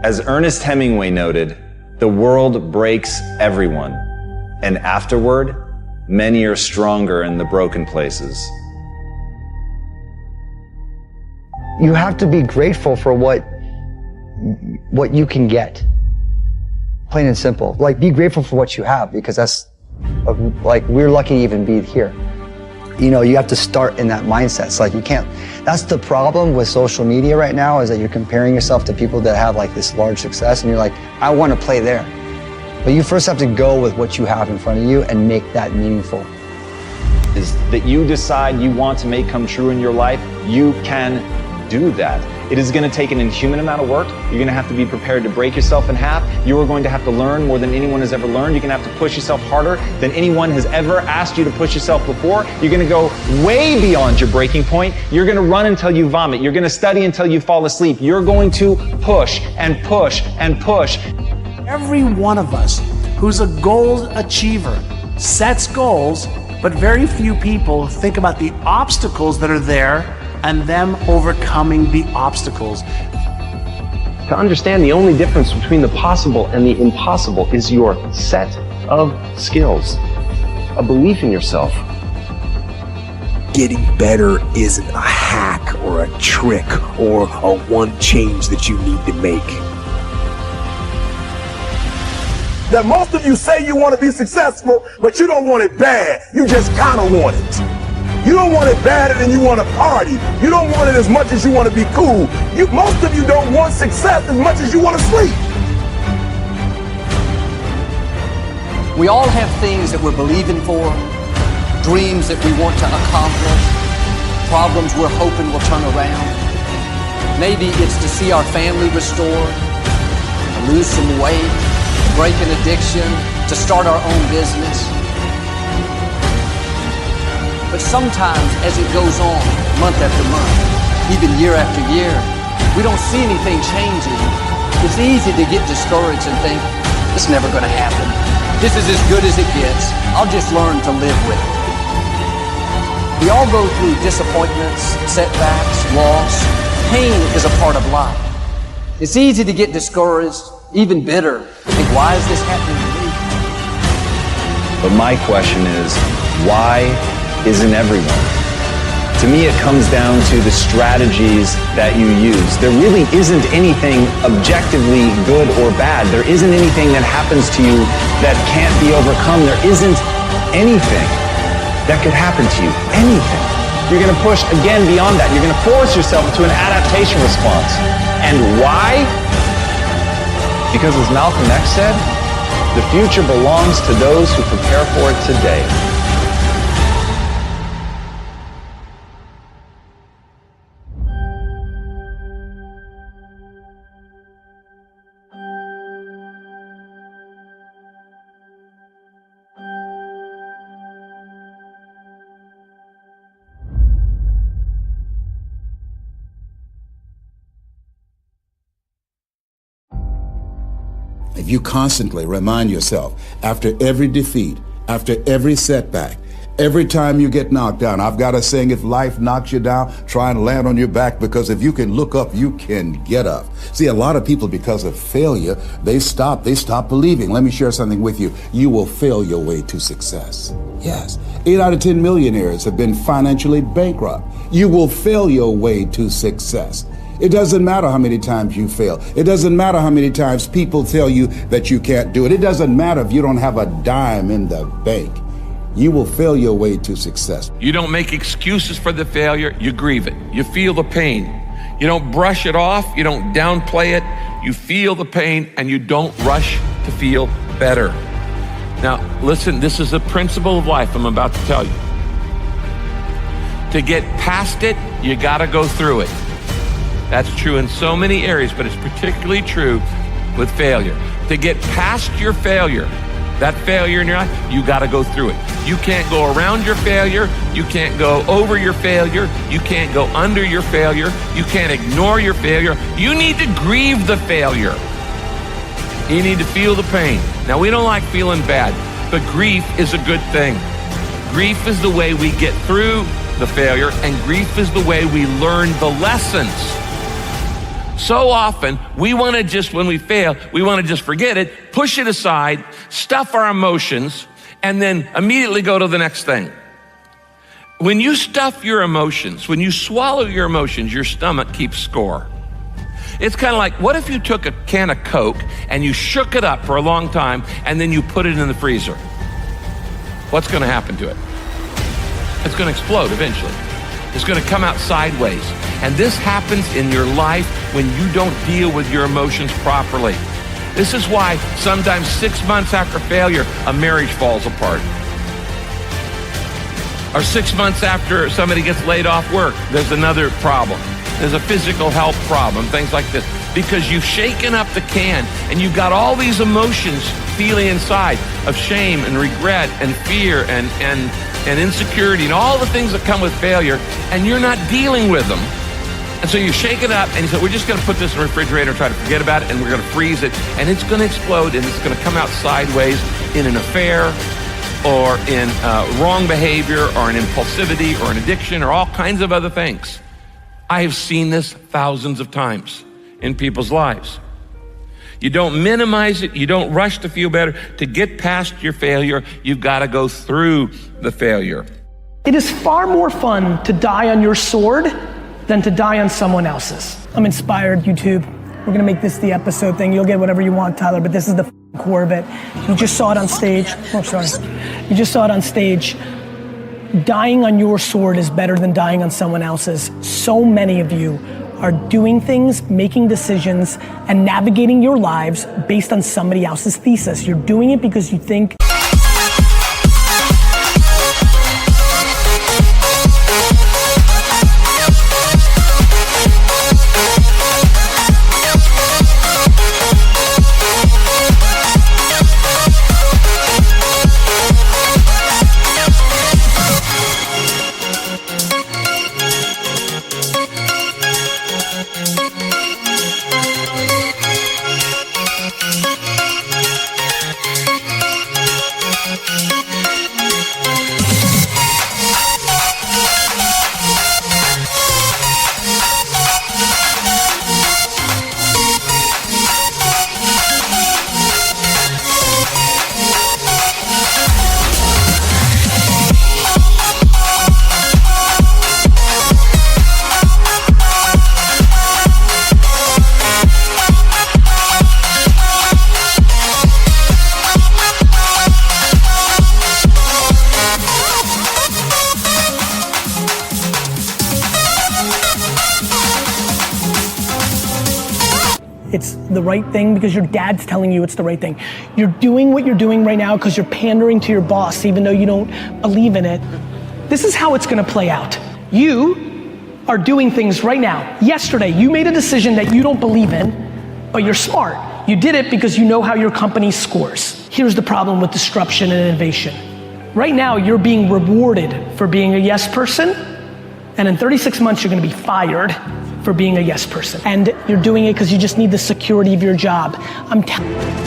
As Ernest Hemingway noted, the world breaks everyone, and afterward, many are stronger in the broken places. You have to be grateful for what you can get. Plain and simple. Like, be grateful for what you have, because that's, like, we're lucky to even be here. You know, you have to start in that mindset. It's like, you can't, that's the problem with social media right now, is that you're comparing yourself to people that have like this large success, and you're like, I want to play there. But you first have to go with what you have in front of you and make that meaningful. Is that you decide you want to make come true in your life, you can do that. It is going to take an inhuman amount of work. You're going to have to be prepared to break yourself in half. You are going to have to learn more than anyone has ever learned. You're going to have to push yourself harder than anyone has ever asked you to push yourself before. You're going to go way beyond your breaking point. You're going to run until you vomit. You're going to study until you fall asleep. You're going to push and push and push. Every one of us who's a goal achiever sets goals, but very few people think about the obstacles that are there and them overcoming the obstacles. To understand the only difference between the possible and the impossible is your set of skills, a belief in yourself. Getting better isn't a hack or a trick or a one change that you need to make. That most of you say you want to be successful, but you don't want it bad. You just kind of want it. You don't want it badder than you want to party. You don't want it as much as you want to be cool. Most of you don't want success as much as you want to sleep. We all have things that we're believing for, dreams that we want to accomplish, problems we're hoping will turn around. Maybe it's to see our family restored, to lose some weight, to break an addiction, to start our own business. But sometimes, as it goes on, month after month, even year after year, we don't see anything changing. It's easy to get discouraged and think, it's never going to happen. This is as good as it gets. I'll just learn to live with it. We all go through disappointments, setbacks, loss. Pain is a part of life. It's easy to get discouraged, even bitter. Think, why is this happening to me? But my question is, why isn't everyone? To me, it comes down to the strategies that you use. There really isn't anything objectively good or bad. There isn't anything that happens to you that can't be overcome. There isn't anything that could happen to you. Anything. You're going to push again beyond that. You're going to force yourself into an adaptation response. And why? Because as Malcolm X said, the future belongs to those who prepare for it today. If you constantly remind yourself, after every defeat, after every setback, every time you get knocked down, I've got a saying, if life knocks you down, try and land on your back, because if you can look up, you can get up. See, a lot of people, because of failure, they stop believing. Let me share something with you. You will fail your way to success. Yes. 8 out of 10 millionaires have been financially bankrupt. You will fail your way to success. It doesn't matter how many times you fail. It doesn't matter how many times people tell you that you can't do it. It doesn't matter if you don't have a dime in the bank. You will fail your way to success. You don't make excuses for the failure, you grieve it. You feel the pain. You don't brush it off, you don't downplay it. You feel the pain and you don't rush to feel better. Now, listen, this is a principle of life I'm about to tell you. To get past it, you gotta go through it. That's true in so many areas, but it's particularly true with failure. To get past your failure, that failure in your life, you got to go through it. You can't go around your failure. You can't go over your failure. You can't go under your failure. You can't ignore your failure. You need to grieve the failure. You need to feel the pain. Now, we don't like feeling bad, but grief is a good thing. Grief is the way we get through the failure, and grief is the way we learn the lessons. So often, we want to just, when we fail, we want to just forget it, push it aside, stuff our emotions, and then immediately go to the next thing. When you stuff your emotions, when you swallow your emotions, your stomach keeps score. It's kind of like, what if you took a can of Coke and you shook it up for a long time and then you put it in the freezer? What's going to happen to it? It's going to explode eventually. It's going to come out sideways. And this happens in your life when you don't deal with your emotions properly. This is why sometimes 6 months after failure, a marriage falls apart. Or 6 months after somebody gets laid off work, there's another problem. There's a physical health problem, things like this. Because you've shaken up the can and you've got all these emotions feeling inside of shame and regret and fear and insecurity and all the things that come with failure, and you're not dealing with them. And so you shake it up and you say, we're just going to put this in the refrigerator and try to forget about it, and we're going to freeze it, and it's going to explode, and it's going to come out sideways in an affair or in wrong behavior or an impulsivity or an addiction or all kinds of other things. I have seen this thousands of times in people's lives. You don't minimize it. You don't rush to feel better. To get past your failure, you've got to go through the failure. It is far more fun to die on your sword than to die on someone else's. I'm inspired, YouTube. We're gonna make this the episode thing. You'll get whatever you want, Tyler, but this is the core of it. You just saw it on stage. Oh, sorry. You just saw it on stage. Dying on your sword is better than dying on someone else's. So many of you are doing things, making decisions, and navigating your lives based on somebody else's thesis. You're doing it because you think it's the right thing because your dad's telling you it's the right thing. You're doing what you're doing right now because you're pandering to your boss even though you don't believe in it. This is how it's gonna play out. You are doing things right now. Yesterday, you made a decision that you don't believe in, but you're smart. You did it because you know how your company scores. Here's the problem with disruption and innovation. Right now, you're being rewarded for being a yes person, and in 36 months, you're gonna be fired for being a yes person. And you're doing it because you just need the security of your job. I'm telling you.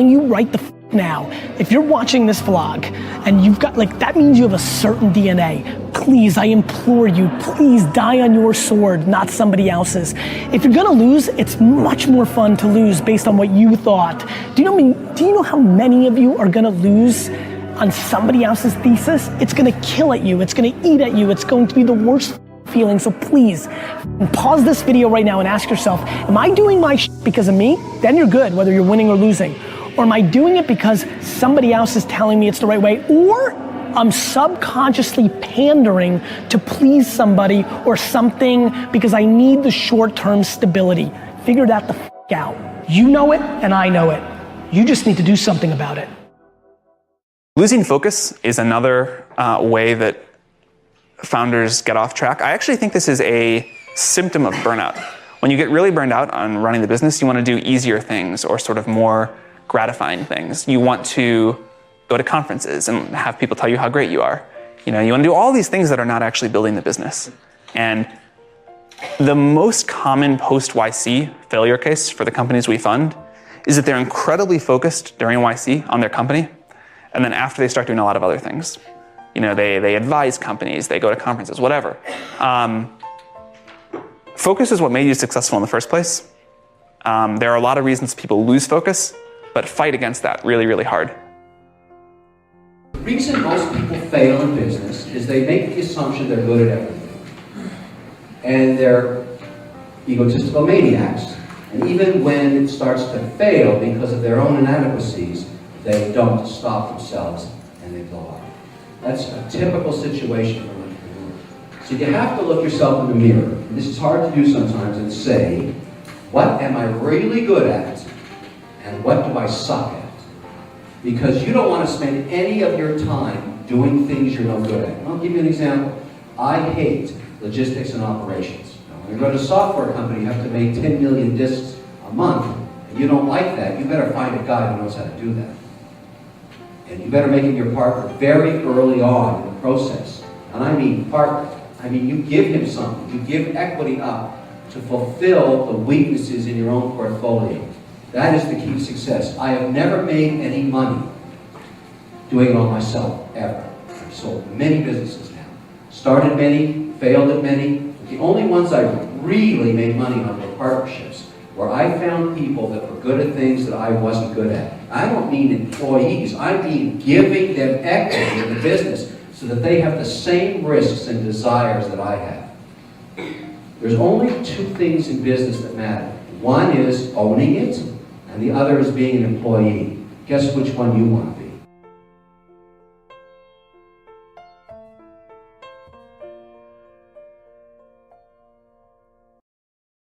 You right the now. If you're watching this vlog and you've got that means you have a certain DNA. Please, I implore you, please die on your sword, not somebody else's. If you're gonna lose, it's much more fun to lose based on what you thought. Do you know how many of you are gonna lose on somebody else's thesis? It's gonna kill at you, it's gonna eat at you, it's going to be the worst feeling. So please, pause this video right now and ask yourself, am I doing my because of me, then you're good, whether you're winning or losing. Or am I doing it because somebody else is telling me it's the right way? Or I'm subconsciously pandering to please somebody or something because I need the short-term stability. Figure that the f*** out. You know it and I know it. You just need to do something about it. Losing focus is another way that founders get off track. I actually think this is a symptom of burnout. When you get really burned out on running the business, you want to do easier things or sort of more gratifying things. You want to go to conferences and have people tell you how great you are. You know, you want to do all these things that are not actually building the business. And the most common post-YC failure case for the companies we fund is that they're incredibly focused during YC on their company, and then after they start doing a lot of other things. You know, they advise companies, they go to conferences, whatever. Focus is what made you successful in the first place. There are a lot of reasons people lose focus, but fight against that really, really hard. The reason most people fail in business is they make the assumption they're good at everything. And they're egotistical maniacs. And even when it starts to fail because of their own inadequacies, they don't stop themselves and they blow up. That's a typical situation for an entrepreneur. So you have to look yourself in the mirror, and this is hard to do sometimes, and say, what am I really good at and what do I suck at? Because you don't want to spend any of your time doing things you're no good at. And I'll give you an example. I hate logistics and operations. Now, when you run a software company, you have to make 10 million disks a month, and you don't like that, you better find a guy who knows how to do that. And you better make him your partner very early on in the process. And I mean partner. I mean you give him something. You give equity up to fulfill the weaknesses in your own portfolio. That is the key to success. I have never made any money doing it all myself, ever. I've sold many businesses now. Started many, failed at many. The only ones I really made money on were partnerships, where I found people that were good at things that I wasn't good at. I don't mean employees, I mean giving them equity in the business so that they have the same risks and desires that I have. There's only two things in business that matter. One is owning it, and the other is being an employee. Guess which one you want to be?